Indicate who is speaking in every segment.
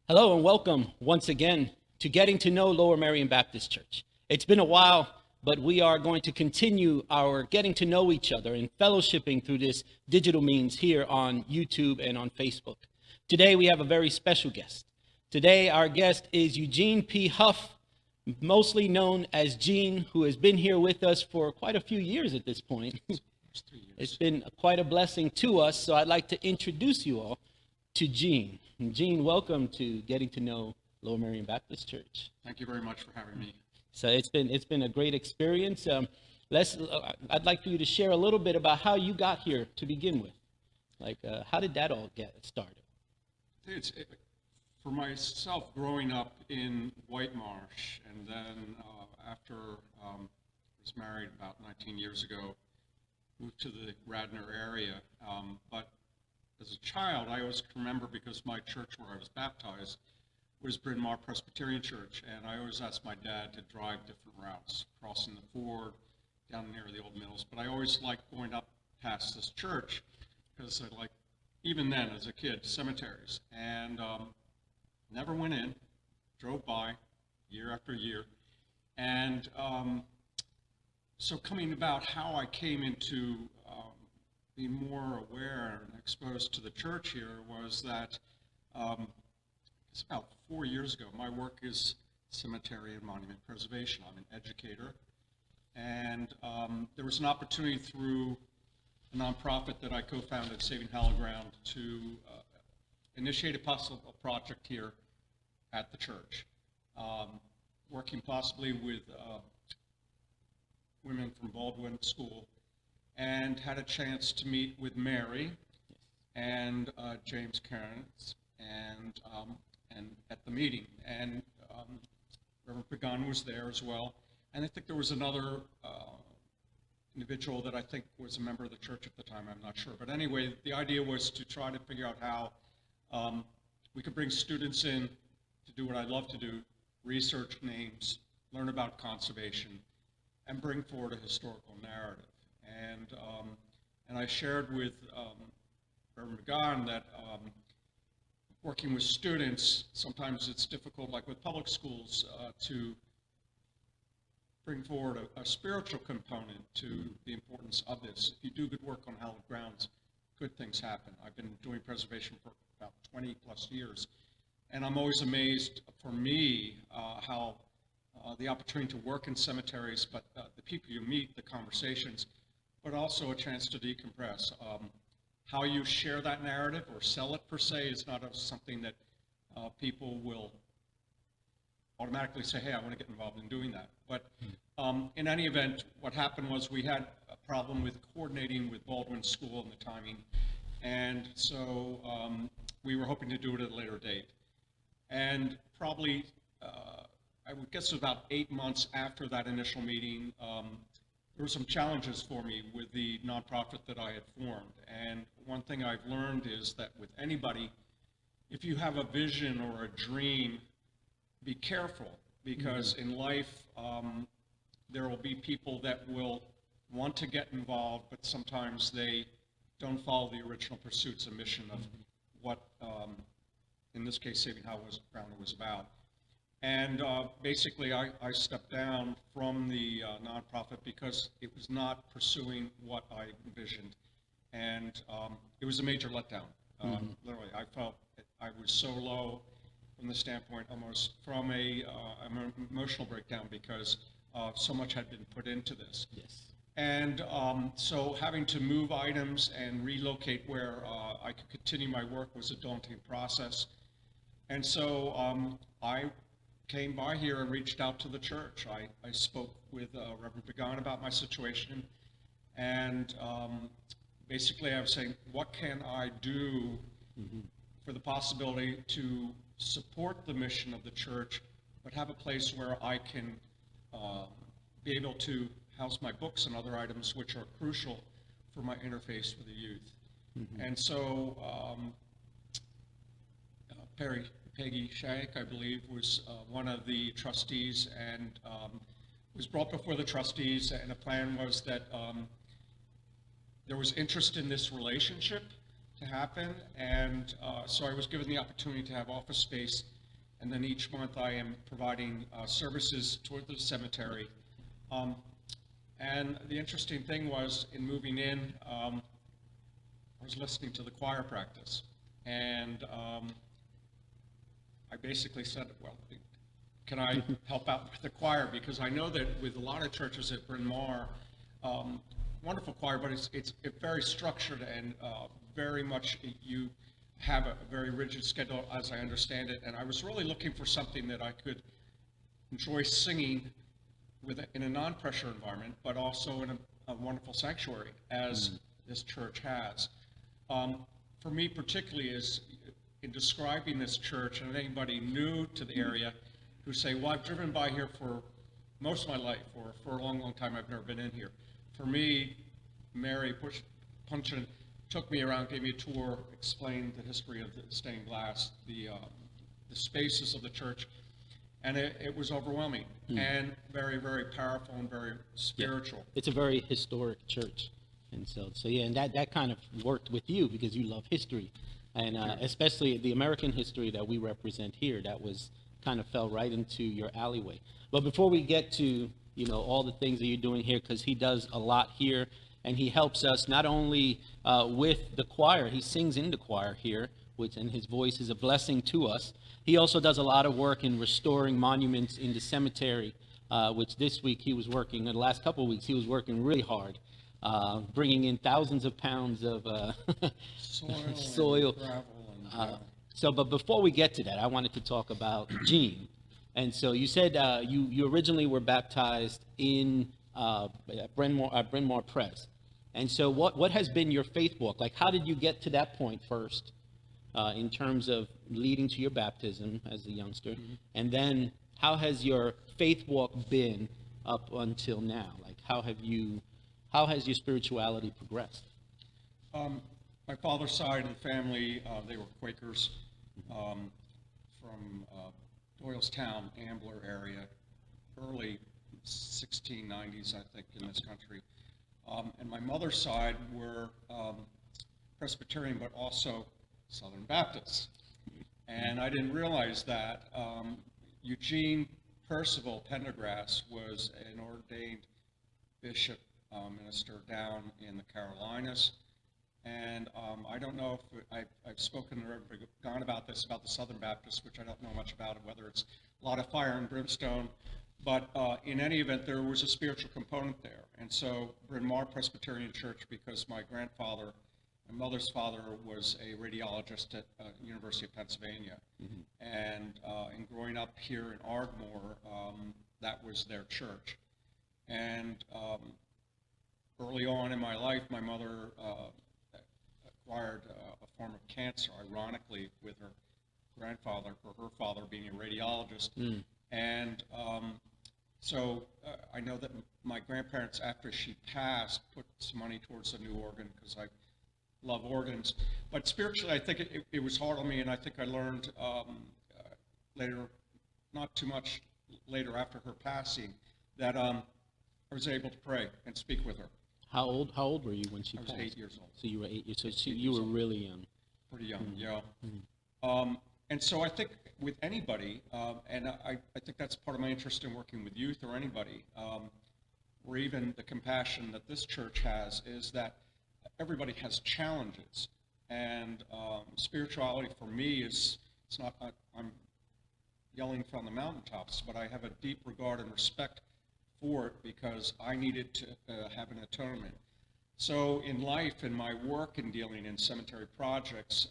Speaker 1: Hello and welcome once again to Getting to Know Lower Merion Baptist Church. It's been a while, but we are going to continue our getting to know each other and fellowshipping through this digital means here on YouTube and on Facebook. Today we have a very special guest. Today our guest is Eugene P. Hough, mostly known as Gene, who has been here with us for quite a few years at this point. It's been quite a blessing to us, so I'd like to introduce you all to Gene. And Gene, welcome to Getting to Know Lower Merion Baptist Church.
Speaker 2: Thank you very much for having me.
Speaker 1: So it's been a great experience. I'd like for you to share a little bit about how you got here to begin with. How did that all get started?
Speaker 2: For myself, growing up in White Marsh, and then after I was married about 19 years ago, moved to the Radnor area. But as a child, I always remember, because my church where I was baptized was Bryn Mawr Presbyterian Church, and I always asked my dad to drive different routes, crossing the ford, down near the old mills. But I always liked going up past this church, because I liked, even then as a kid, cemeteries. And never went in, drove by year after year. And so coming about how I came into being more aware and exposed to the church here was that it's about 4 years ago. My work is cemetery and monument preservation. I'm an educator. And there was an opportunity through a nonprofit that I co-founded, Saving Hallowed Ground, to initiate a possible project here at the church, working possibly with women from Baldwin School, and had a chance to meet with Mary and James Cairns and at the meeting, and Reverend Pagán was there as well, and I think there was another individual that I think was a member of the church at the time. I'm not sure, but anyway, the idea was to try to figure out how we could bring students in to do what I love to do: research names, learn about conservation, and bring forward a historical narrative. And I shared with Reverend Pagán that working with students, sometimes it's difficult, like with public schools, to bring forward a spiritual component to the importance of this. If you do good work on hallowed grounds, good things happen. I've been doing preservation for about 20 plus years, and I'm always amazed, for me, how the opportunity to work in cemeteries, but the people you meet, the conversations, but also a chance to decompress. How you share that narrative or sell it, per se, is not something that people will automatically say, hey, I want to get involved in doing that. But in any event, what happened was we had a problem with coordinating with Baldwin School and the timing, and so we were hoping to do it at a later date. And probably, I would guess about 8 months after that initial meeting, there were some challenges for me with the nonprofit that I had formed. And one thing I've learned is that with anybody, if you have a vision or a dream, be careful, because in life, there will be people that will want to get involved, but sometimes they don't follow the original pursuits and mission of what, in this case, Saving Hallowed Ground was about. And basically, I stepped down from the nonprofit because it was not pursuing what I envisioned. And it was a major letdown. Literally, I felt I was so low from the standpoint, almost from an emotional breakdown, because so much had been put into this.
Speaker 1: Yes.
Speaker 2: And so having to move items and relocate where I could continue my work was a daunting process. And so I came by here and reached out to the church. I spoke with Reverend Pagán about my situation, and basically I was saying, what can I do for the possibility to support the mission of the church, but have a place where I can be able to house my books and other items which are crucial for my interface with the youth. And so Peggy Shank, I believe, was one of the trustees, and was brought before the trustees, and the plan was that there was interest in this relationship, to to happen, and so I was given the opportunity to have office space, and then each month I am providing services toward the cemetery. And the interesting thing was, in moving in, I was listening to the choir practice, and I basically said, well, can I help out with the choir? Because I know that with a lot of churches at Bryn Mawr, wonderful choir, but it's very structured and very much you have a very rigid schedule, as I understand it. And I was really looking for something that I could enjoy singing in a non-pressure environment, but also in a wonderful sanctuary, as this church has. For me particularly, is in describing this church, and anybody new to the area who say, well, I've driven by here for most of my life, or for a long, long time, I've never been in here. For me, Mary Punchin took me around, gave me a tour, explained the history of the stained glass, the spaces of the church, and it was overwhelming and very, very powerful and very spiritual.
Speaker 1: Yeah. It's a very historic church, and so yeah, and that kind of worked with you because you love history, and especially the American history that we represent here. That was kind of fell right into your alleyway. But before we get to all the things that you're doing here, because he does a lot here, and he helps us not only with the choir, he sings in the choir here, and his voice is a blessing to us. He also does a lot of work in restoring monuments in the cemetery, which this week he was working, in the last couple of weeks, he was working really hard, bringing in thousands of pounds of soil.
Speaker 2: And gravel.
Speaker 1: But before we get to that, I wanted to talk about Gene. And so you said you originally were baptized in Bryn Mawr Pres. And so what has been your faith walk? Like, how did you get to that point first in terms of leading to your baptism as a youngster? Mm-hmm. And then how has your faith walk been up until now? Like, how has your spirituality progressed?
Speaker 2: My father's side of the family, they were Quakers from Doylestown, Ambler area, early 1690s, I think, in this country. And my mother's side were Presbyterian, but also Southern Baptists. And I didn't realize that. Eugene Percival Pendergrass was an ordained bishop minister down in the Carolinas. And I don't know if I've spoken to Reverend Pagán about this, about the Southern Baptists, which I don't know much about, whether it's a lot of fire and brimstone. But in any event, there was a spiritual component there. And so Bryn Mawr Presbyterian Church, because my grandfather, my mother's father, was a radiologist at University of Pennsylvania. Mm-hmm. And in growing up here in Ardmore, that was their church. And early on in my life, my mother acquired a form of cancer, ironically, with her grandfather, or her father being a radiologist. Mm. And so I know that my grandparents, after she passed, put some money towards a new organ, because I love organs. But spiritually, I think it was hard on me, and I think I learned later, not too much later after her passing, that I was able to pray and speak with her.
Speaker 1: How old were you when she passed?
Speaker 2: I was 8 years old.
Speaker 1: So you were 8 years. So you were really young.
Speaker 2: Pretty young,
Speaker 1: mm-hmm.
Speaker 2: Yeah.
Speaker 1: Mm-hmm.
Speaker 2: And so I think with anybody, and I think that's part of my interest in working with youth or anybody, or even the compassion that this church has, is that everybody has challenges. And spirituality for me it's not, I'm yelling from the mountaintops, but I have a deep regard and respect for it, because I needed to have an atonement. So in life, in my work in dealing in cemetery projects,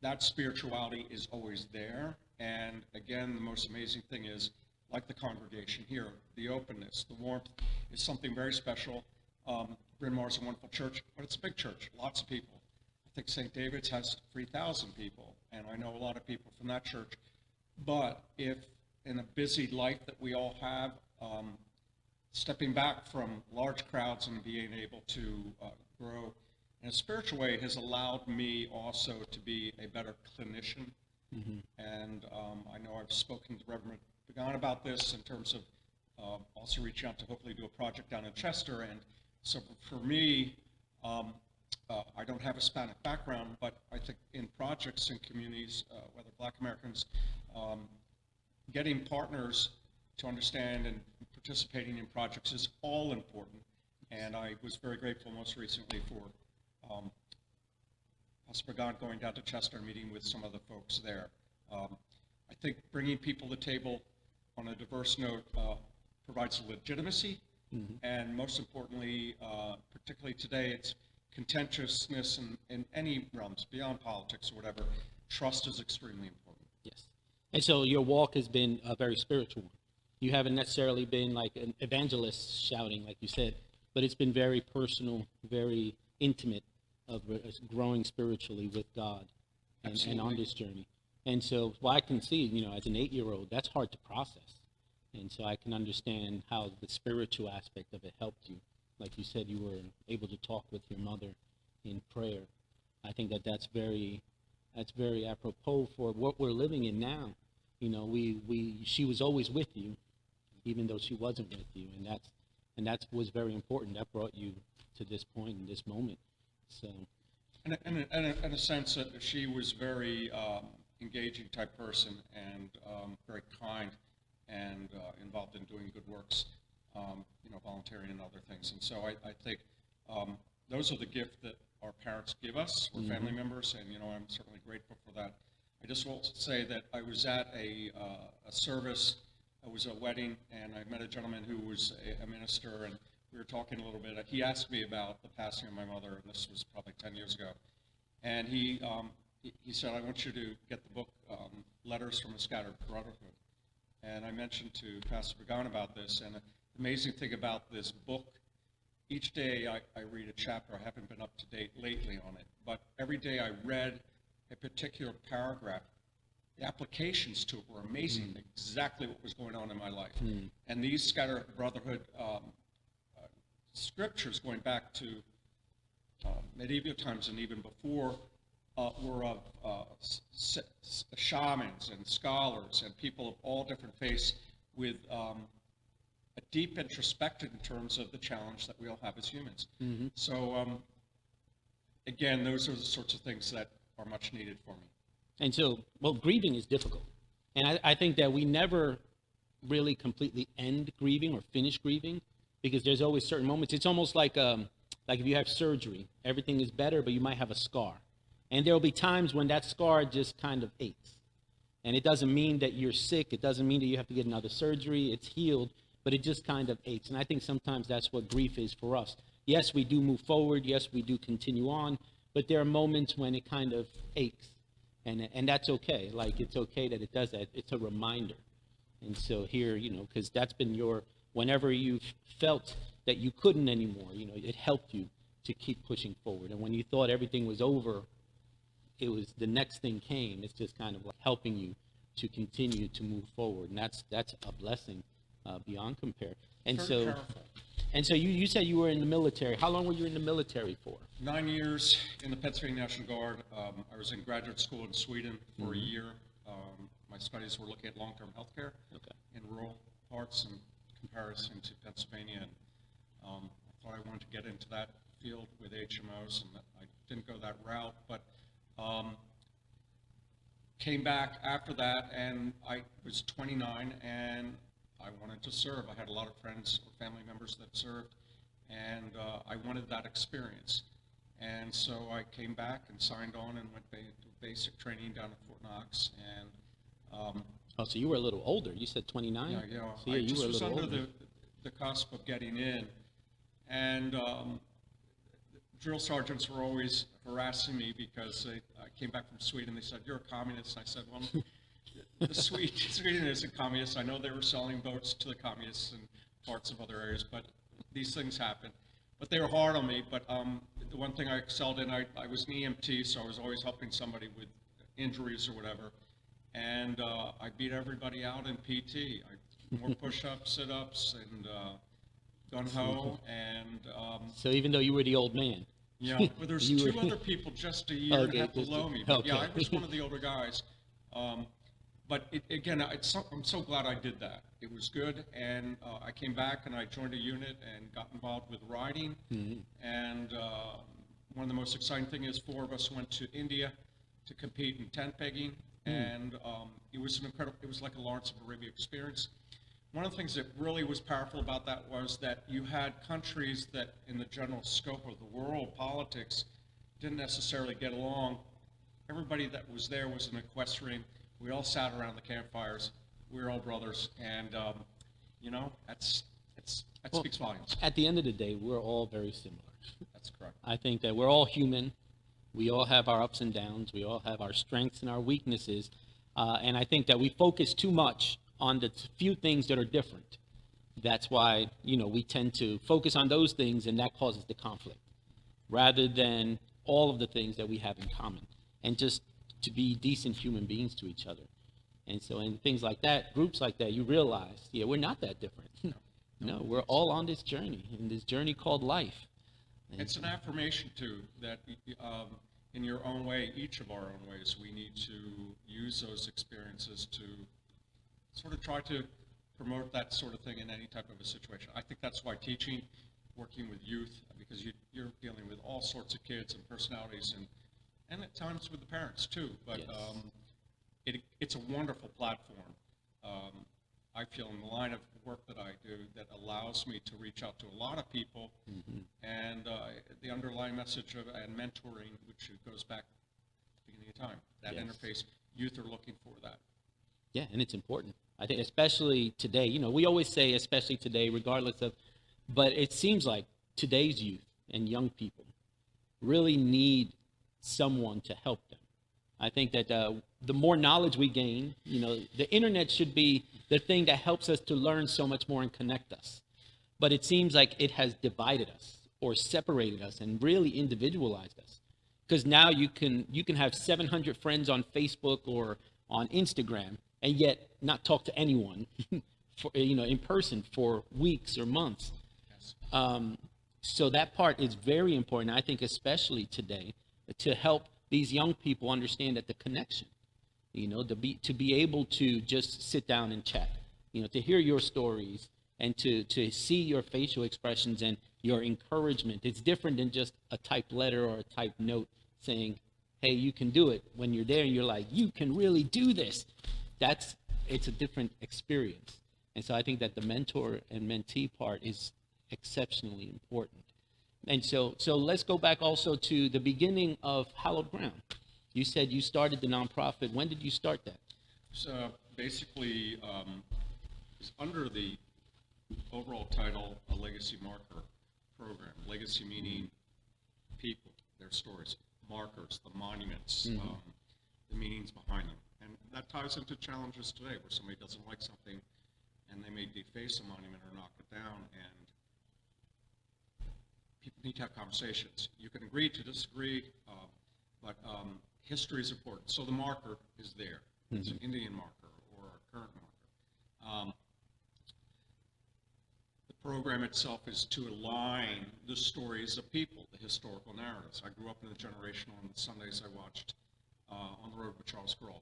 Speaker 2: that spirituality is always there. And again, the most amazing thing is, like the congregation here, the openness, the warmth is something very special. Bryn Mawr is a wonderful church, but it's a big church, lots of people. I think St. David's has 3,000 people, and I know a lot of people from that church. But if in a busy life that we all have, stepping back from large crowds and being able to grow in a spiritual way has allowed me also to be a better clinician. Mm-hmm. And I know I've spoken to Reverend Pagán about this in terms of also reaching out to hopefully do a project down in Chester. And so for me, I don't have a Hispanic background, but I think in projects in communities, whether Black Americans, getting partners to understand and participating in projects is all important. And I was very grateful most recently for Pastor Pagán going down to Chester and meeting with some of the folks there. I think bringing people to the table on a diverse note provides legitimacy, and most importantly, particularly today, it's contentiousness in any realms, beyond politics or whatever. Trust is extremely important.
Speaker 1: Yes. And so your walk has been a very spiritual one. You haven't necessarily been like an evangelist shouting, like you said, but it's been very personal, very intimate of growing spiritually with God and on this journey. And so, well, I can see, as an 8-year-old, that's hard to process. And so I can understand how the spiritual aspect of it helped you. Like you said, you were able to talk with your mother in prayer. I think that's very apropos for what we're living in now. She was always with you, even though she wasn't with you, and that was very important. That brought you to this point in this moment. So,
Speaker 2: In a sense, that she was very engaging type person, and very kind, and involved in doing good works, volunteering and other things. And so I think those are the gifts that our parents give us, or family members, and I'm certainly grateful for that. I just want to say that I was at a service. It was a wedding, and I met a gentleman who was a minister, and we were talking a little bit. He asked me about the passing of my mother, and this was probably 10 years ago. And he said, I want you to get the book, Letters from a Scattered Brotherhood. And I mentioned to Pastor Pagán about this, and the amazing thing about this book, each day I read a chapter. I haven't been up to date lately on it, but every day I read a particular paragraph. The applications to it were amazing, exactly what was going on in my life. And these Scattered Brotherhood scriptures, going back to medieval times and even before, were of shamans and scholars and people of all different faiths with a deep introspection in terms of the challenge that we all have as humans. So again, those are the sorts of things that are much needed for me.
Speaker 1: and so, well, grieving is difficult. And I think that we never really completely end grieving or finish grieving, because there's always certain moments. It's almost like if you have surgery, everything is better, but you might have a scar. And there will be times when that scar just kind of aches. And it doesn't mean that you're sick. It doesn't mean that you have to get another surgery. It's healed, but it just kind of aches. And I think sometimes that's what grief is for us. Yes, we do move forward. Yes, we do continue on. But there are moments when it kind of aches. And that's okay. Like, it's okay that it does that. It's a reminder. And so here, because that's been whenever you've felt that you couldn't anymore, it helped you to keep pushing forward. And when you thought everything was over, it was the next thing came. It's just kind of like helping you to continue to move forward. And that's a blessing beyond compare. And
Speaker 2: Very
Speaker 1: so,
Speaker 2: powerful.
Speaker 1: and so you said you were in the military. How long were you in the military for?
Speaker 2: 9 years in the Pennsylvania National Guard. I was in graduate school in Sweden for a year. My studies were looking at long-term health care in rural parts in comparison to Pennsylvania. And I thought I wanted to get into that field with HMOs, and I didn't go that route, but came back after that, and I was 29, and I wanted to serve. I had a lot of friends or family members that served, and I wanted that experience. And so I came back and signed on and went to basic training down at Fort Knox. And
Speaker 1: So you were a little older. You said 29?
Speaker 2: yeah,
Speaker 1: So
Speaker 2: I
Speaker 1: you
Speaker 2: just
Speaker 1: were a
Speaker 2: was
Speaker 1: little
Speaker 2: under
Speaker 1: older.
Speaker 2: the cusp of getting in. And drill sergeants were always harassing me because I came back from Sweden. They said, "You're a communist." And I said, "Well, Sweden isn't communist. I know they were selling votes to the communists in parts of other areas, but these things happen." But they were hard on me. But the one thing I excelled in, I was an EMT, so I was always helping somebody with injuries or whatever. And I beat everybody out in PT. More push-ups, sit-ups, and gun-ho. And
Speaker 1: So even though you were the old man.
Speaker 2: yeah, well, there's
Speaker 1: You
Speaker 2: two
Speaker 1: were-
Speaker 2: other people just a year and a half below me. But yeah, I
Speaker 1: okay.
Speaker 2: was one of the older guys. But again, I'm so glad I did that. It was good, and I came back and I joined a unit and got involved with riding, and one of the most exciting things is 4 of us went to India to compete in tent pegging, and it was like a Lawrence of Arabia experience. One of the things that really was powerful about that was that you had countries that in the general scope of the world politics didn't necessarily get along. Everybody that was there was an equestrian. We all sat around the campfires. We were all brothers, and that speaks volumes.
Speaker 1: At the end of the day, we're all very similar.
Speaker 2: That's correct.
Speaker 1: I think that we're all human. We all have our ups and downs. We all have our strengths and our weaknesses. And I think that we focus too much on the few things that are different. That's why, we tend to focus on those things, and that causes the conflict, rather than all of the things that we have in common, and just to be decent human beings to each other. And so in things like that, groups like that, you realize, we're not that different. No, we're all on this journey, in this journey called life.
Speaker 2: It's an affirmation, too, that in your own way, each of our own ways, we need to use those experiences to sort of try to promote that sort of thing in any type of a situation. I think that's why teaching, working with youth, because you're dealing with all sorts of kids and personalities, and at times with the parents, too. But
Speaker 1: yes.
Speaker 2: It's a wonderful platform. I feel in the line of work that I do that allows me to reach out to a lot of people, and the underlying message of and mentoring, which goes back to the beginning of time, that
Speaker 1: Yes.
Speaker 2: interface, youth are looking for that.
Speaker 1: Yeah, and it's important. I think especially today, we always say especially today, regardless of, but it seems like today's youth and young people really need someone to help them. I think that the more knowledge we gain, the internet should be the thing that helps us to learn so much more and connect us. But it seems like it has divided us or separated us and really individualized us. Because now you can have 700 friends on Facebook or on Instagram and yet not talk to anyone in person for weeks or months.
Speaker 2: Yes.
Speaker 1: So that part is very important, I think, especially today, to help these young people understand that the connection, to be able to just sit down and chat, to hear your stories and to see your facial expressions and your encouragement. It's different than just a typed letter or a typed note saying, hey, you can do it. When you're there and you're like, you can really do this. It's a different experience. And so I think that the mentor and mentee part is exceptionally important. And so let's go back also to the beginning of Hallowed Ground. You said you started the nonprofit. When did you start that?
Speaker 2: So basically, it's under the overall title, a legacy marker program. Legacy meaning people, their stories, markers, the monuments, the meanings behind them. And that ties into challenges today where somebody doesn't like something and they may deface a monument or knock it down, and people need to have conversations. You can agree to disagree, but history is important. So the marker is there. It's an Indian marker or a current marker. The program itself is to align the stories of people, the historical narratives. I grew up in a generation on the Sundays I watched On the Road with Charles Grohl.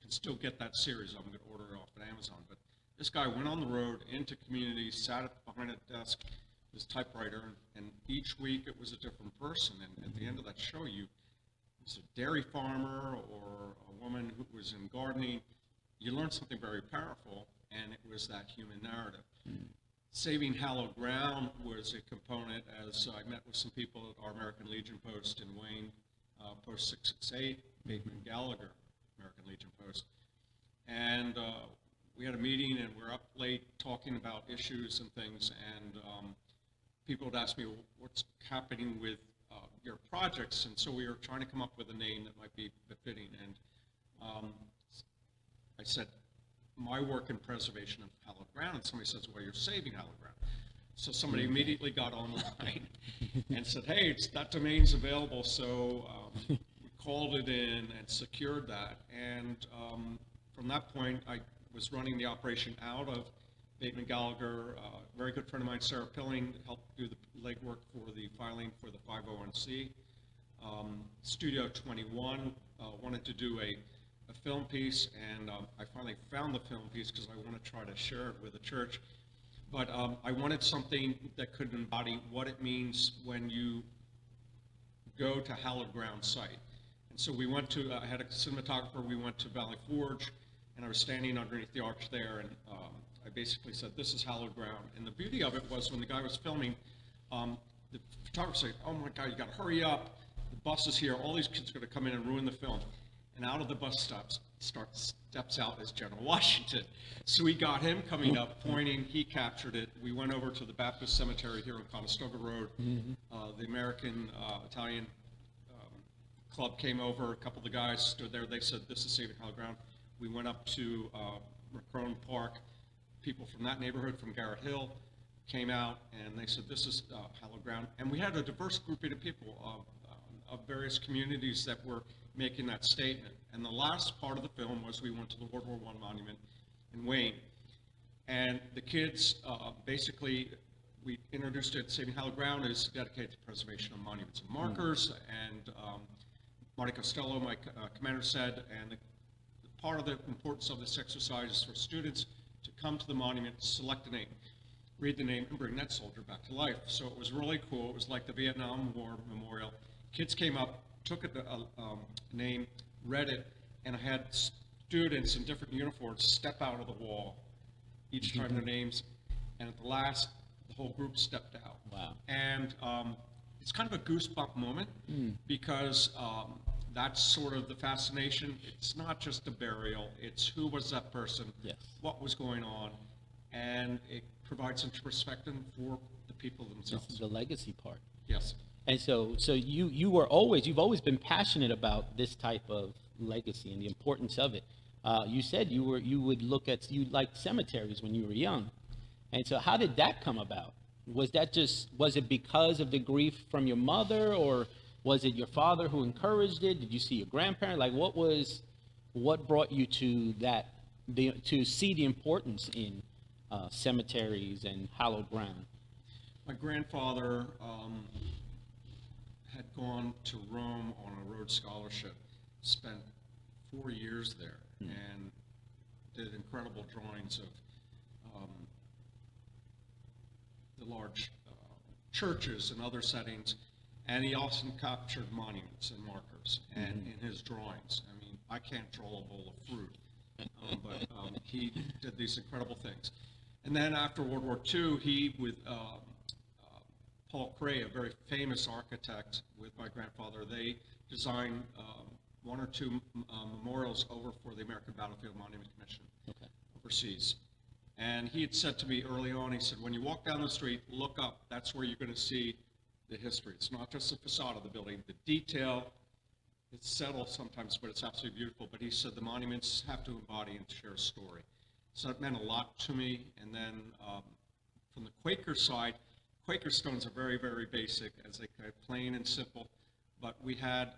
Speaker 2: Can still get that series. I'm going to order it off at Amazon. But this guy went on the road into communities, sat behind a desk, his typewriter, and each week it was a different person. And at the end of that show, it was a dairy farmer or a woman who was in gardening. You learned something very powerful, and it was that human narrative. Saving Hallowed Ground was a component, as I met with some people at our American Legion post in Wayne, post 668, Bateman Gallagher, American Legion post. And we had a meeting, and we're up late talking about issues and things, and people would ask me, well, what's happening with your projects? And so we were trying to come up with a name that might be befitting. And I said, my work in preservation of hallowed ground. And somebody says, well, you're saving hallowed ground. So somebody immediately got online and said, hey, that domain's available. So we called it in and secured that. And from that point, I was running the operation out of Bateman Gallagher. A very good friend of mine, Sarah Pilling, helped do the legwork for the filing for the 501c. Studio 21 wanted to do a film piece, and I finally found the film piece because I want to try to share it with the church. But I wanted something that could embody what it means when you go to hallowed ground site. And so we went to, I had a cinematographer, we went to Valley Forge, and I was standing underneath the arch there, and I basically said, this is hallowed ground. And the beauty of it was when the guy was filming, the photographer said, oh my God, you gotta hurry up, the bus is here, all these kids are gonna come in and ruin the film. And out of the bus steps out is General Washington. So we got him coming up, pointing, he captured it. We went over to the Baptist Cemetery here on Conestoga Road. The American Italian club came over, a couple of the guys stood there, they said, this is Saving Hallowed Ground. We went up to Macron Park, people from that neighborhood, from Garrett Hill, came out, and they said, this is hallowed ground. And we had a diverse grouping of people of various communities that were making that statement. And the last part of the film was we went to the World War I monument in Wayne. And the kids, basically, we introduced it, Saving Hallowed Ground is dedicated to preservation of monuments and markers. And Marty Costello, my commander, said, and part of the importance of this exercise is for students to come to the monument, select a name, read the name, and bring that soldier back to life. So it was really cool. It was like the Vietnam War Memorial. Kids came up, took a name, read it, and I had students in different uniforms step out of the wall each time their names, and at the last, the whole group stepped out.
Speaker 1: Wow.
Speaker 2: And it's kind of a goosebump moment because that's sort of the fascination. It's not just a burial, it's who was that person,
Speaker 1: Yes.
Speaker 2: what was going on, and it provides some perspective for the people
Speaker 1: This
Speaker 2: themselves.
Speaker 1: is the legacy part.
Speaker 2: Yes.
Speaker 1: And so you've always been passionate about this type of legacy and the importance of it. You said you liked cemeteries when you were young. And so how did that come about? Was it because of the grief from your mother, or was it your father who encouraged it? Did you see your grandparent? Like, what brought you to that, to see the importance in cemeteries and hallowed ground?
Speaker 2: My grandfather had gone to Rome on a Rhodes Scholarship, spent 4 years there, and did incredible drawings of the large churches and other settings, and he also captured monuments and markers and in his drawings. I mean, I can't draw a bowl of fruit, but he did these incredible things. And then after World War II, he, with Paul Cray, a very famous architect, with my grandfather, they designed one or two memorials over for the American Battlefield Monument Commission overseas. And he had said to me early on, he said, when you walk down the street, look up, that's where you're going to see the history. It's not just the facade of the building, the detail, it's subtle sometimes, but it's absolutely beautiful. But he said the monuments have to embody and share a story. So that meant a lot to me. And then from the Quaker side, Quaker stones are very, very basic, as they kind of plain and simple. But we had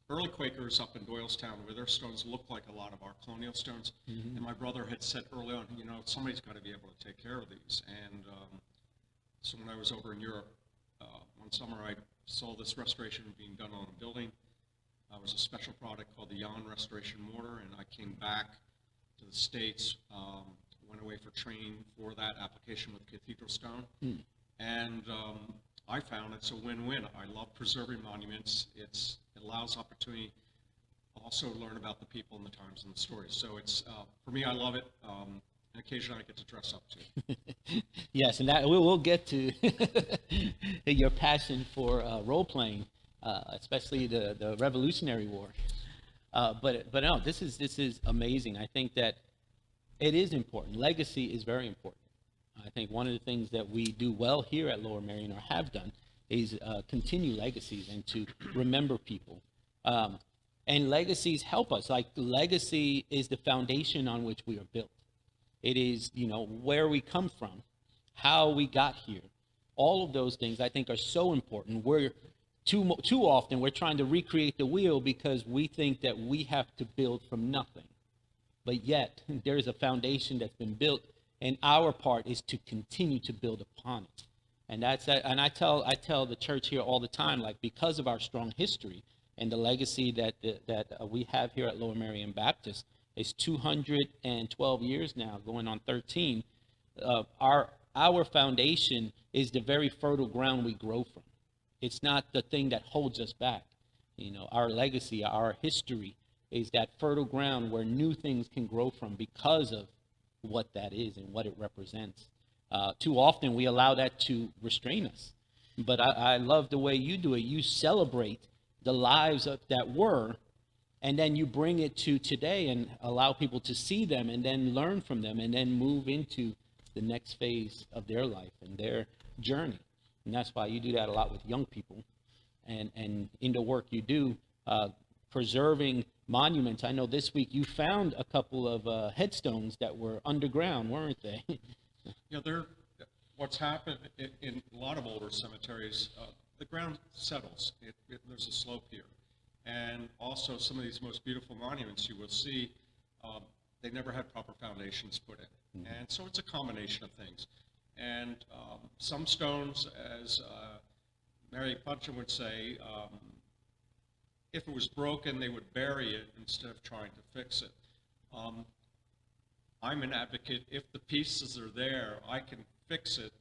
Speaker 2: early Quakers up in Doylestown where their stones looked like a lot of our colonial stones. And my brother had said early on, somebody's got to be able to take care of these. And so when I was over in Europe one summer, I saw this restoration being done on a building. It was a special product called the Jan Restoration Mortar, and I came back to the States, went away for training for that application with Cathedral Stone. And I found it's a win-win. I love preserving monuments. It allows opportunity to also learn about the people and the times and the stories. So it's, for me, I love it. And occasionally I get to dress up too.
Speaker 1: Yes, and that we'll get to your passion for role-playing, especially the Revolutionary War. But no, this is amazing. I think that it is important. Legacy is very important. I think one of the things that we do well here at Lower Merion, or have done, is continue legacies and to remember people. And legacies help us. Like, legacy is the foundation on which we are built. It is, where we come from, how we got here. All of those things, I think, are so important. We're too often we're trying to recreate the wheel because we think that we have to build from nothing. But yet, there is a foundation that's been built, and our part is to continue to build upon it. And that's that. And I tell the church here all the time, like, because of our strong history and the legacy that we have here at Lower Merion Baptist, it's 212 years now, going on 13. Our foundation is the very fertile ground we grow from. It's not the thing that holds us back. Our legacy, our history is that fertile ground where new things can grow from because of what that is and what it represents. Too often we allow that to restrain us. But I love the way you do it. You celebrate the lives that were, and then you bring it to today and allow people to see them and then learn from them and then move into the next phase of their life and their journey. And that's why you do that a lot with young people. And in the work you do, preserving monuments. I know this week you found a couple of headstones that were underground, weren't they?
Speaker 2: Yeah, what's happened in a lot of older cemeteries, the ground settles. There's a slope here. And also some of these most beautiful monuments you will see, they never had proper foundations put in. Mm-hmm. And so it's a combination of things. And some stones, as Mary Puncham would say, if it was broken, they would bury it instead of trying to fix it. I'm an advocate. If the pieces are there, I can fix it,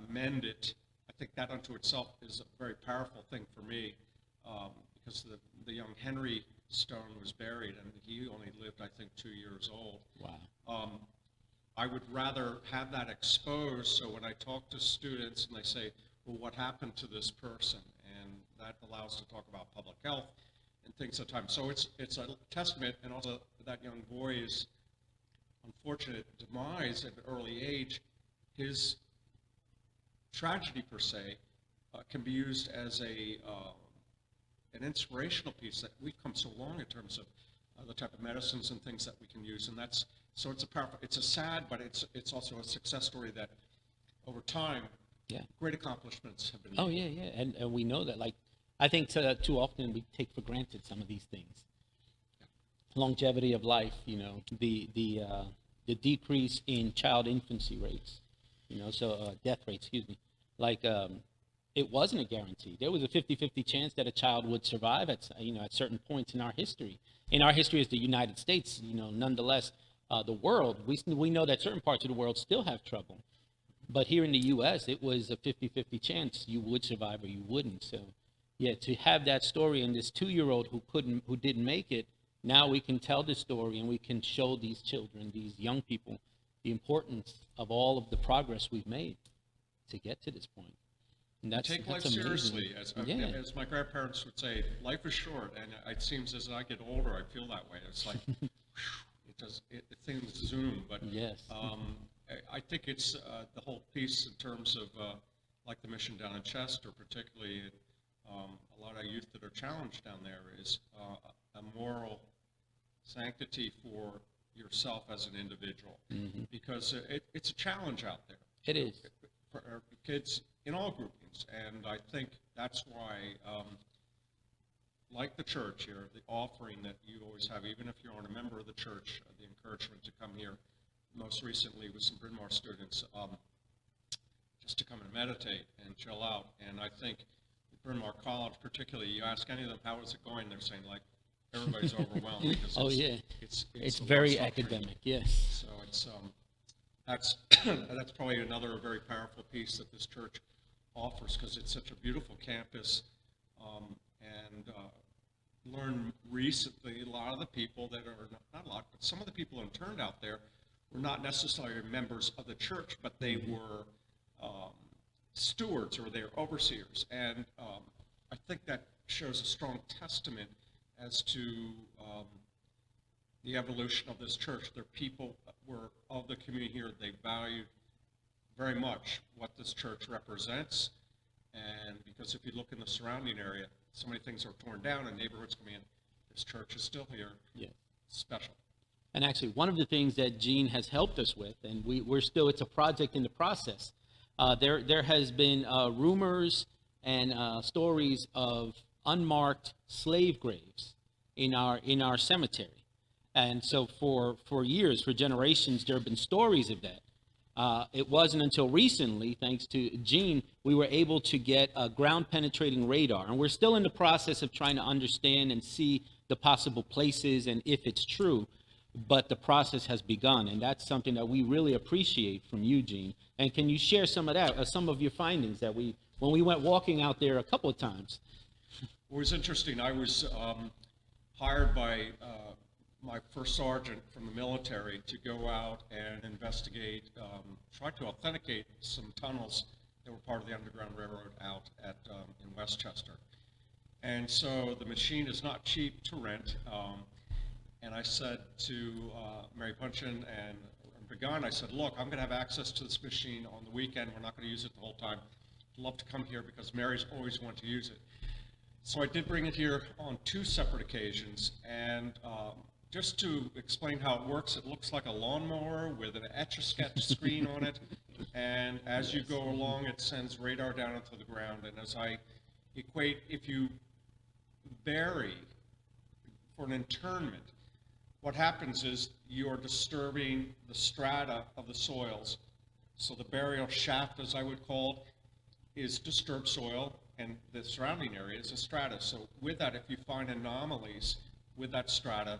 Speaker 2: mend it. I think that unto itself is a very powerful thing for me, because the young Henry stone was buried, and he only lived, I think, 2 years old.
Speaker 1: Wow.
Speaker 2: I would rather have that exposed, so when I talk to students and they say, well, what happened to this person? And that allows to talk about public health and things at times. So it's a testament, and also that young boy's unfortunate demise at an early age, his tragedy per se, can be used as an inspirational piece that we've come so long in terms of the type of medicines and things that we can use, and that's so it's a powerful. It's a sad, but it's also a success story that over time, great accomplishments have been made.
Speaker 1: Oh yeah, and we know that. Like, I think too often we take for granted some of these things. Longevity of life, the decrease in child infancy rates, death rates, like it wasn't a guarantee. There was a 50-50 chance that a child would survive at certain points in our history. In our history as the United States, nonetheless, the world, we know that certain parts of the world still have trouble. But here in the U.S., it was a 50-50 chance you would survive or you wouldn't. So, yeah, to have that story and this 2-year-old who didn't make it, now we can tell this story and we can show these children, these young people, the importance of all of the progress we've made to get to this point. And
Speaker 2: take life
Speaker 1: amazing.
Speaker 2: Seriously. As my grandparents would say, life is short, and it seems as I get older, I feel that way. It's like, things zoom, but
Speaker 1: yes.
Speaker 2: I think it's the whole piece in terms of, like the mission down in Chester, particularly a lot of youth that are challenged down there, is a moral sanctity for yourself as an individual, mm-hmm. because it's a challenge out there.
Speaker 1: It is.
Speaker 2: For our kids in all groupings, and I think that's why, like the church here, the offering that you always have, even if you aren't a member of the church, the encouragement to come here, most recently with some Bryn Mawr students, just to come and meditate and chill out. And I think Bryn Mawr College particularly, you ask any of them, how is it going? They're saying, like, everybody's overwhelmed. Because it's
Speaker 1: very academic, yes.
Speaker 2: So it's that's probably another very powerful piece that this church offers, because it's such a beautiful campus, and learned recently a lot of the people that are, not a lot, but some of the who turned out there were not necessarily members of the church, but they were stewards or they were overseers. And I think that shows a strong testament as to the evolution of this church. Their people were of the community here. They valued very much what this church represents. And because if you look in the surrounding area, so many things are torn down and neighborhoods come in. This church is still here.
Speaker 1: Yeah.
Speaker 2: Special.
Speaker 1: And actually, one of the things that Gene has helped us with, and it's a project in the process. There has been rumors and stories of unmarked slave graves in our cemetery. And so for years, for generations, there have been stories of that. It wasn't until recently, thanks to Gene, we were able to get a ground-penetrating radar. And we're still in the process of trying to understand and see the possible places and if it's true. But the process has begun, and that's something that we really appreciate from Eugene. And can you share some of that, some of your findings that we when we went walking out there a couple of times.
Speaker 2: It was interesting. I was hired by my first sergeant from the military to go out and investigate, try to authenticate some tunnels that were part of the Underground Railroad out at in Westchester. And so the machine is not cheap to rent. And I said to Mary Punchin and Pagán, I said, look, I'm going to have access to this machine on the weekend. We're not going to use it the whole time. I'd love to come here because Mary's always wanted to use it. So I did bring it here on 2 separate occasions. And just to explain how it works, it looks like a lawnmower with an Etch-a-Sketch screen on it. And as you go along, it sends radar down into the ground. And as I equate, if you bury for an internment, what happens is you're disturbing the strata of the soils. So the burial shaft, as I would call it, is disturbed soil, and the surrounding area is a strata. So with that, if you find anomalies with that strata,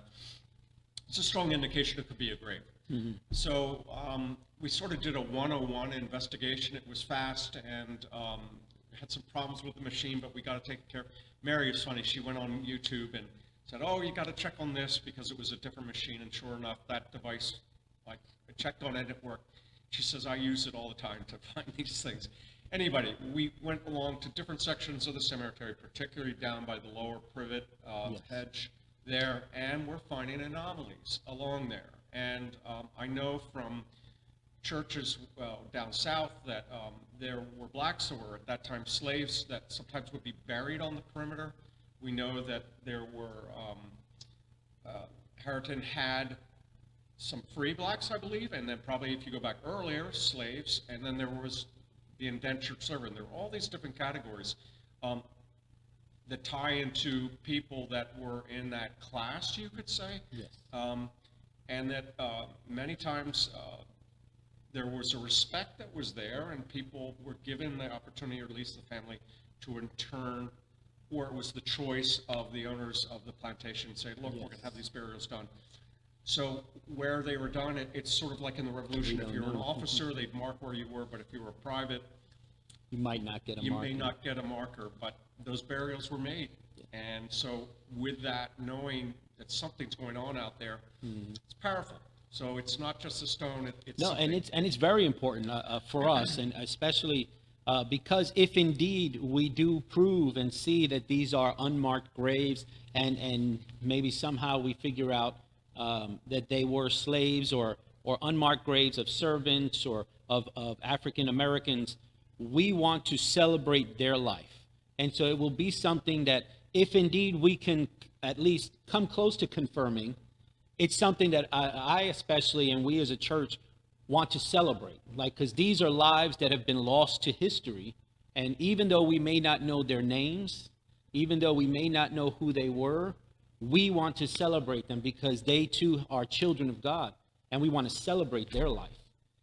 Speaker 2: it's a strong indication it could be a grave. Mm-hmm. So we sort of did a 101 investigation. It was fast and had some problems with the machine, but we got to take care of it. Mary is funny. She went on YouTube and said, oh, you got to check on this because it was a different machine. And sure enough, that device, I checked on it, it worked. She says, I use it all the time to find these things. Anyway, we went along to different sections of the cemetery, particularly down by the lower privet hedge there, and we're finding anomalies along there. And I know from churches down south that there were blacks who were at that time slaves that sometimes would be buried on the perimeter. We know that there were, Harrington had some free blacks, I believe, and then probably if you go back earlier, slaves, and then there was the indentured servant. There were all these different categories that tie into people that were in that class, you could say.
Speaker 1: Yes.
Speaker 2: And that many times there was a respect that was there, and people were given the opportunity, or at least the family, to intern, or it was the choice of the owners of the plantation, say, look, we're going to have these burials done. So where they were done, it's sort of like in the Revolution. If you were an officer, they'd mark where you were, but if you were a private,
Speaker 1: you might not get a
Speaker 2: you
Speaker 1: marker.
Speaker 2: may not get a marker, but those burials were made. And so with that, knowing that something's going on out there, it's powerful. So it's not just a stone, it's
Speaker 1: no,
Speaker 2: something.
Speaker 1: and it's very important for us, and especially because if indeed we do prove and see that these are unmarked graves, and maybe somehow we figure out that they were slaves or unmarked graves of servants or of African Americans, we want to celebrate their life. And so it will be something that if indeed we can at least come close to confirming, it's something that I especially, and we as a church, want to celebrate. Like, because these are lives that have been lost to history. And even though we may not know their names, even though we may not know who they were, we want to celebrate them because they too are children of God. And we want to celebrate their life.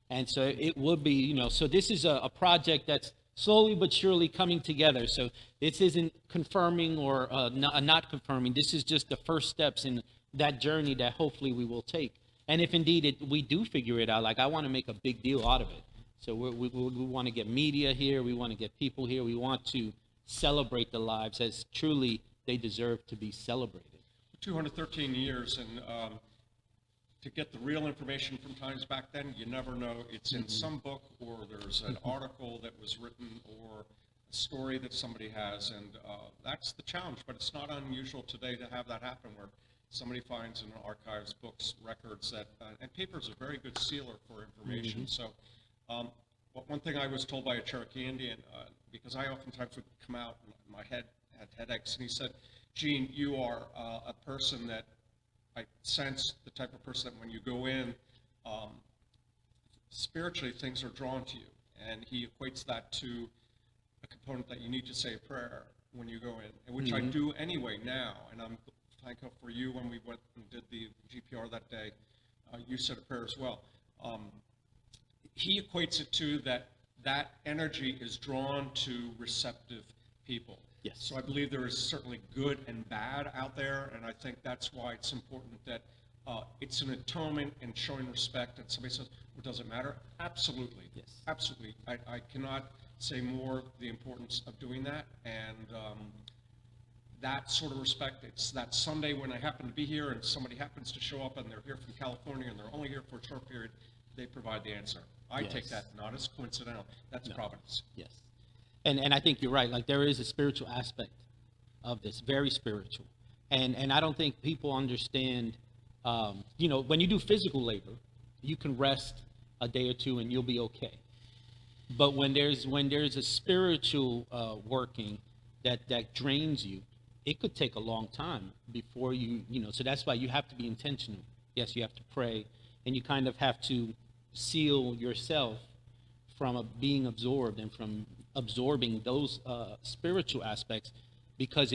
Speaker 1: And so it would be, so this is a project that's slowly but surely coming together. So this isn't confirming or not confirming. This is just the first steps in that journey that hopefully we will take. And if indeed we do figure it out, like I want to make a big deal out of it. So we want to get media here. We want to get people here. We want to celebrate the lives as truly they deserve to be celebrated.
Speaker 2: 213 years, and to get the real information from times back then, you never know. It's in some book, or there's an article that was written, or a story that somebody has, and that's the challenge. But it's not unusual today to have that happen, where somebody finds in archives, books, records that, and paper is a very good sealer for information. So one thing I was told by a Cherokee Indian, because I oftentimes would come out, and my head had headaches, and he said, Gene, you are a person that I sense the type of person that when you go in, spiritually things are drawn to you. And he equates that to a component that you need to say a prayer when you go in, which I do anyway now. And I'm thankful for you when we went and did the GPR that day. You said a prayer as well. He equates it to that energy is drawn to receptive people.
Speaker 1: Yes.
Speaker 2: So I believe there is certainly good and bad out there, and I think that's why it's important that it's an atonement and showing respect. And somebody says, well, does it matter? Absolutely.
Speaker 1: Yes.
Speaker 2: Absolutely. I cannot say more the importance of doing that, and that sort of respect. It's that Sunday when I happen to be here and somebody happens to show up and they're here from California and they're only here for a short period, they provide the answer. I take
Speaker 1: Yes.
Speaker 2: that not as coincidental. That's providence.
Speaker 1: Yes. And I think you're right. Like, there is a spiritual aspect of this, very spiritual. And I don't think people understand, when you do physical labor, you can rest a day or two and you'll be okay. But when there's a spiritual working that drains you, it could take a long time before so that's why you have to be intentional. Yes, you have to pray, and you kind of have to seal yourself from being absorbed and from absorbing those spiritual aspects, because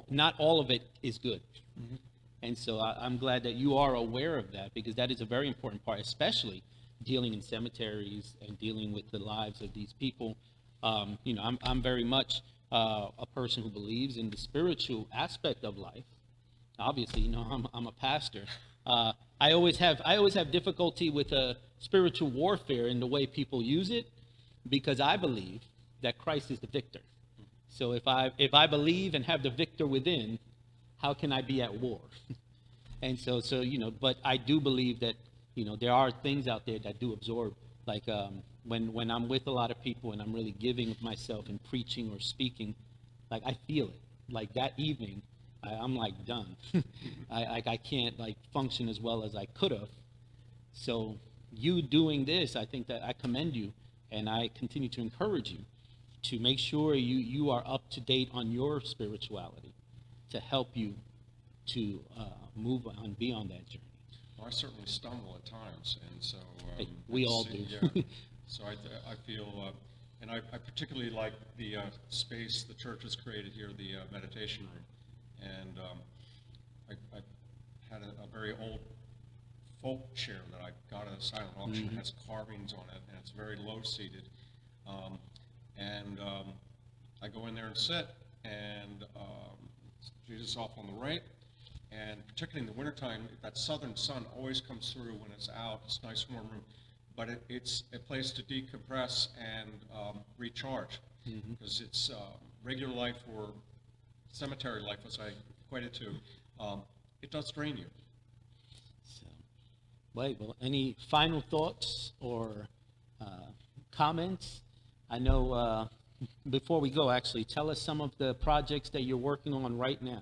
Speaker 1: not all of it is good.
Speaker 2: Mm-hmm.
Speaker 1: And so I'm glad that you are aware of that, because that is a very important part, especially dealing in cemeteries and dealing with the lives of these people. I'm very much a person who believes in the spiritual aspect of life. Obviously, I'm a pastor. I always have difficulty with spiritual warfare in the way people use it, because I believe that Christ is the victor. So if I believe and have the victor within, how can I be at war? And so but I do believe that there are things out there that do absorb. Like when I'm with a lot of people and I'm really giving of myself and preaching or speaking, like, I feel it. Like that evening, I'm like done. I can't function as well as I could have. So you doing this, I think that I commend you, and I continue to encourage you to make sure you are up to date on your spirituality, to help you to move on, be on that journey.
Speaker 2: Well, I certainly stumble at times, and so
Speaker 1: Hey, we all do.
Speaker 2: Yeah. So I feel, and I particularly like the space the church has created here, the meditation room, and I had a very old folk chair that I got at a silent auction. It has carvings on it, and it's very low seated, and I go in there and sit, and Jesus off on the right. And particularly in the wintertime, that southern sun always comes through when it's out. It's a nice warm room. But it's a place to decompress and recharge, because it's regular life, or cemetery life, as I equate it to, it does drain you.
Speaker 1: So, well, any final thoughts or comments? I know before we go, actually, tell us some of the projects that you're working on right now.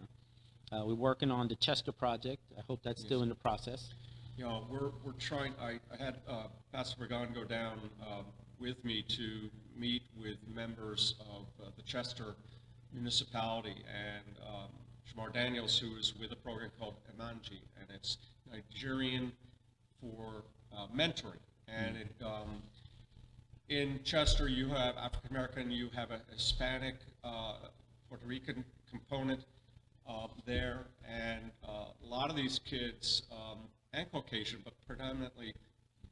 Speaker 1: We're working on the Chester project. I hope that's still in the process.
Speaker 2: Yeah, we're trying. I had Pastor Pagán go down with me to meet with members of the Chester municipality, and Shamar Daniels, who is with a program called Emanji, and it's Nigerian for mentoring. And in Chester, you have African American, you have a Hispanic, Puerto Rican component there, and a lot of these kids, and Caucasian, but predominantly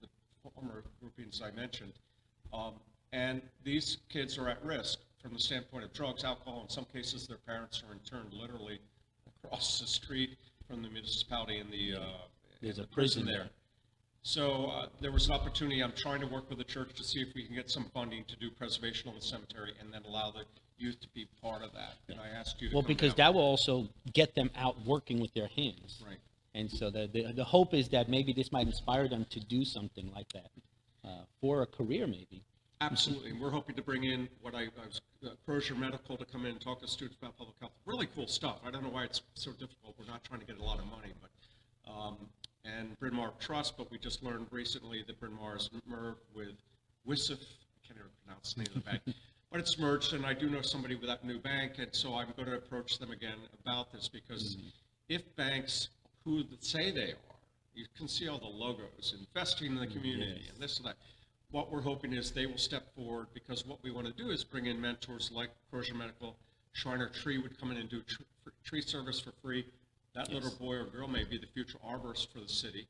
Speaker 2: the former groupings I mentioned, and these kids are at risk from the standpoint of drugs, alcohol. In some cases, their parents are interned literally across the street from the municipality in
Speaker 1: There's
Speaker 2: the
Speaker 1: a prison
Speaker 2: there. So there was an opportunity. I'm trying to work with the church to see if we can get some funding to do preservation on the cemetery, and then allow the youth to be part of that. And I asked you to come
Speaker 1: because
Speaker 2: down.
Speaker 1: that will also get them out working with their hands.
Speaker 2: Right.
Speaker 1: And so the hope is that maybe this might inspire them to do something like that for a career, maybe.
Speaker 2: Absolutely. And we're hoping to bring in what I was Crozier Medical to come in and talk to students about public health. Really cool stuff. I don't know why it's so difficult. We're not trying to get a lot of money, but and Bryn Mawr Trust, but we just learned recently that Bryn Mawr is merged with WISIF. I can't even pronounce the name of the bank. But it's merged, and I do know somebody with that new bank, and so I'm going to approach them again about this, because if banks who say they are, you can see all the logos, investing in the community and this and that. What we're hoping is they will step forward, because what we want to do is bring in mentors like Crozier Medical. Shriner Tree would come in and do tree service for free. That little boy or girl may be the future arborist for the city.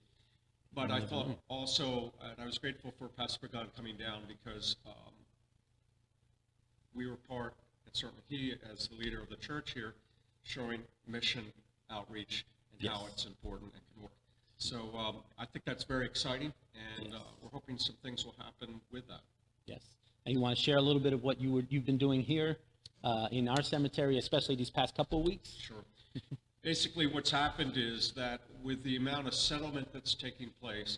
Speaker 2: But I thought also, and I was grateful for Pastor Pagán coming down, because we were part, and certainly he, as the leader of the church here, showing mission outreach and how it's important and can work. So I think that's very exciting, and we're hoping some things will happen with that.
Speaker 1: Yes. And you want to share a little bit of what you've been doing here in our cemetery, especially these past couple of weeks?
Speaker 2: Sure. Basically, what's happened is that with the amount of settlement that's taking place,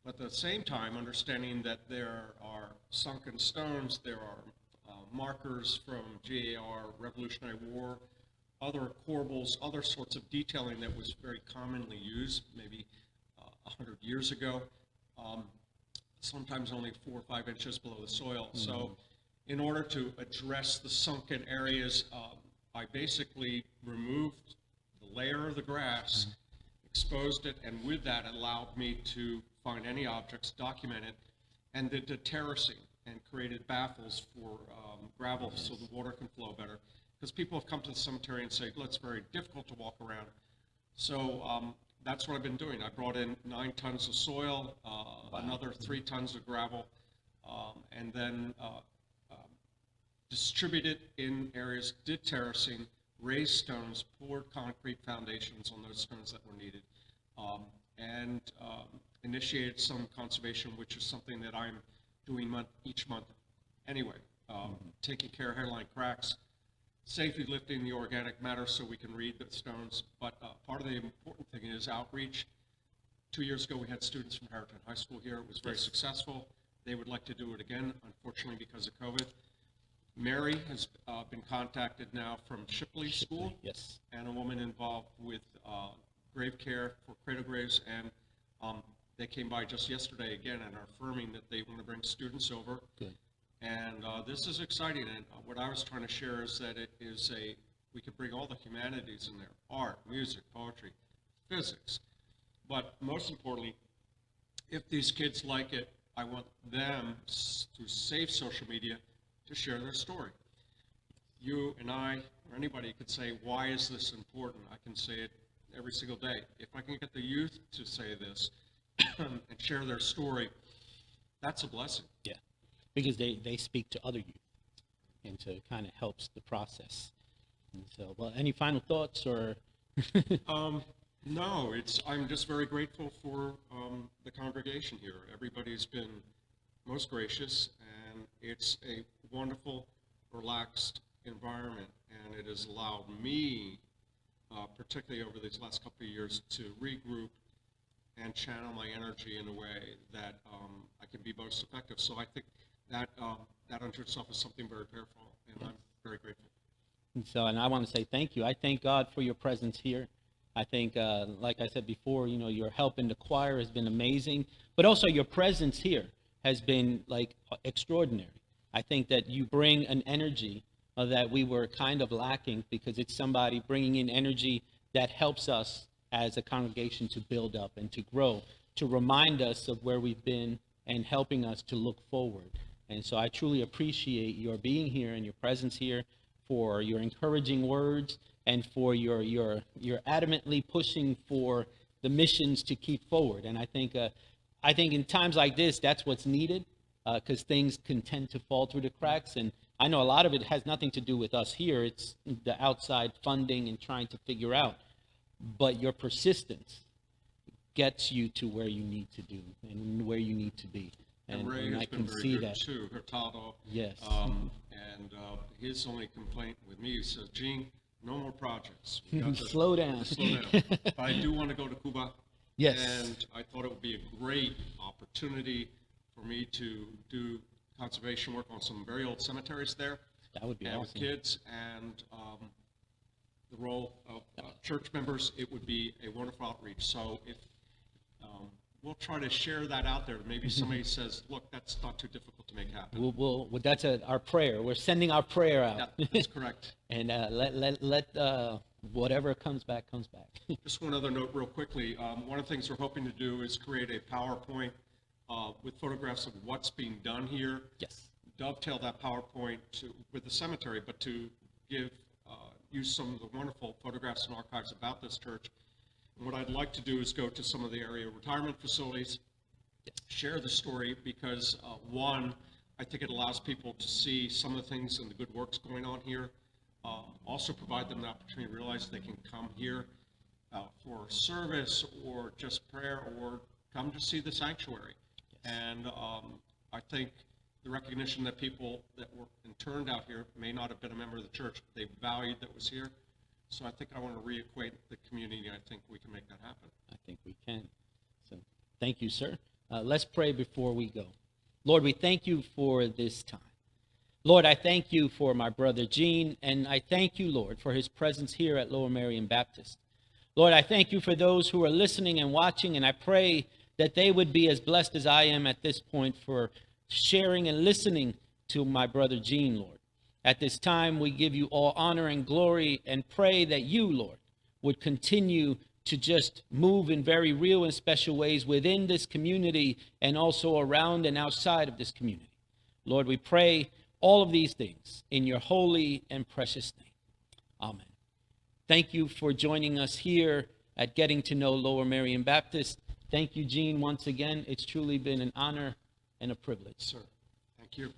Speaker 2: but at the same time, understanding that there are sunken stones, there are markers from GAR, Revolutionary War, other corbels, other sorts of detailing that was very commonly used maybe 100 years ago, sometimes only 4 or 5 inches below the soil. Mm-hmm. So in order to address the sunken areas, I basically removed the layer of the grass, mm-hmm. exposed it, and with that allowed me to find any objects, document it, and did the terracing and created baffles for gravel, yes. so the water can flow better. Because people have come to the cemetery and say, well, it's very difficult to walk around. So that's what I've been doing. I brought in 9 tons of soil, wow. another 3 tons of gravel, and then distributed in areas, did terracing, raised stones, poured concrete foundations on those stones that were needed, and initiated some conservation, which is something that I'm doing each month anyway, taking care of hairline cracks, safely lifting the organic matter so we can read the stones. But part of the important thing is outreach. 2 years ago, we had students from Merion High School here. It was very successful. They would like to do it again, unfortunately, because of COVID. Mary has been contacted now from Shipley School,
Speaker 1: yes.
Speaker 2: and a woman involved with grave care for cradle graves, and they came by just yesterday again and are affirming that they want to bring students over.
Speaker 1: Good.
Speaker 2: And this is exciting, and what I was trying to share is that it is we could bring all the humanities in there, art, music, poetry, physics, but most importantly, if these kids like it, I want them, through safe social media, to share their story. You and I, or anybody could say, why is this important? I can say it every single day. If I can get the youth to say this and share their story, that's a blessing.
Speaker 1: Yeah, because they speak to other youth, and so it kind of helps the process. And so, well, any final thoughts or?
Speaker 2: No, I'm just very grateful for the congregation here. Everybody's been most gracious, and it's a wonderful, relaxed environment, and it has allowed me, particularly over these last couple of years, to regroup and channel my energy in a way that I can be most effective. So I think that that unto itself is something very powerful, and I'm very grateful.
Speaker 1: And I want to say thank you. I thank God for your presence here. I think, like I said before, your help in the choir has been amazing, but also your presence here has been like extraordinary. I think that you bring an energy that we were kind of lacking, because it's somebody bringing in energy that helps us as a congregation to build up and to grow, to remind us of where we've been and helping us to look forward. And so I truly appreciate your being here and your presence here, for your encouraging words, and for your adamantly pushing for the missions to keep forward. And I think in times like this, that's what's needed, because things can tend to fall through the cracks. And I know a lot of it has nothing to do with us here. It's the outside funding and trying to figure out. But your persistence gets you to where you need to do and where you need to be.
Speaker 2: And Ray has been very good too, Hurtado.
Speaker 1: Yes.
Speaker 2: And his only complaint with me is, Gene, no more projects.
Speaker 1: Slow down.
Speaker 2: Slow down. But I do want to go to Cuba.
Speaker 1: Yes.
Speaker 2: And I thought it would be a great opportunity for me to do conservation work on some very old cemeteries there.
Speaker 1: That would be awesome.
Speaker 2: With kids and the role of church members, it would be a wonderful outreach. So if we'll try to share that out there. Maybe somebody says, look, that's not too difficult to make happen.
Speaker 1: Well, that's our prayer. We're sending our prayer out.
Speaker 2: Yeah, that's correct.
Speaker 1: And let whatever comes back.
Speaker 2: Just one other note real quickly. One of the things we're hoping to do is create a PowerPoint with photographs of what's being done here.
Speaker 1: Yes.
Speaker 2: Dovetail that PowerPoint with the cemetery, but to use some of the wonderful photographs and archives about this church. And what I'd like to do is go to some of the area retirement facilities, share the story, because one, I think it allows people to see some of the things and the good works going on here. Also provide them the opportunity to realize they can come here for service or just prayer, or come to see the sanctuary. Yes. And I think the recognition that people that were interned out here may not have been a member of the church, but they valued that was here. So I think I want to reacquaint the community. I think we can make that happen.
Speaker 1: I think we can. So thank you, sir. Let's pray before we go. Lord, we thank you for this time. Lord, I thank you for my brother Gene, and I thank you, Lord, for his presence here at Lower Merion Baptist. Lord, I thank you for those who are listening and watching, and I pray that they would be as blessed as I am at this point for sharing and listening to my brother Gene, Lord. At this time, we give you all honor and glory and pray that you, Lord, would continue to just move in very real and special ways within this community and also around and outside of this community. Lord, we pray all of these things in your holy and precious name. Amen. Thank you for joining us here at Getting to Know Lower Merion Baptist. Thank you, Gene, once again. It's truly been an honor and a privilege.
Speaker 2: Sir, thank you.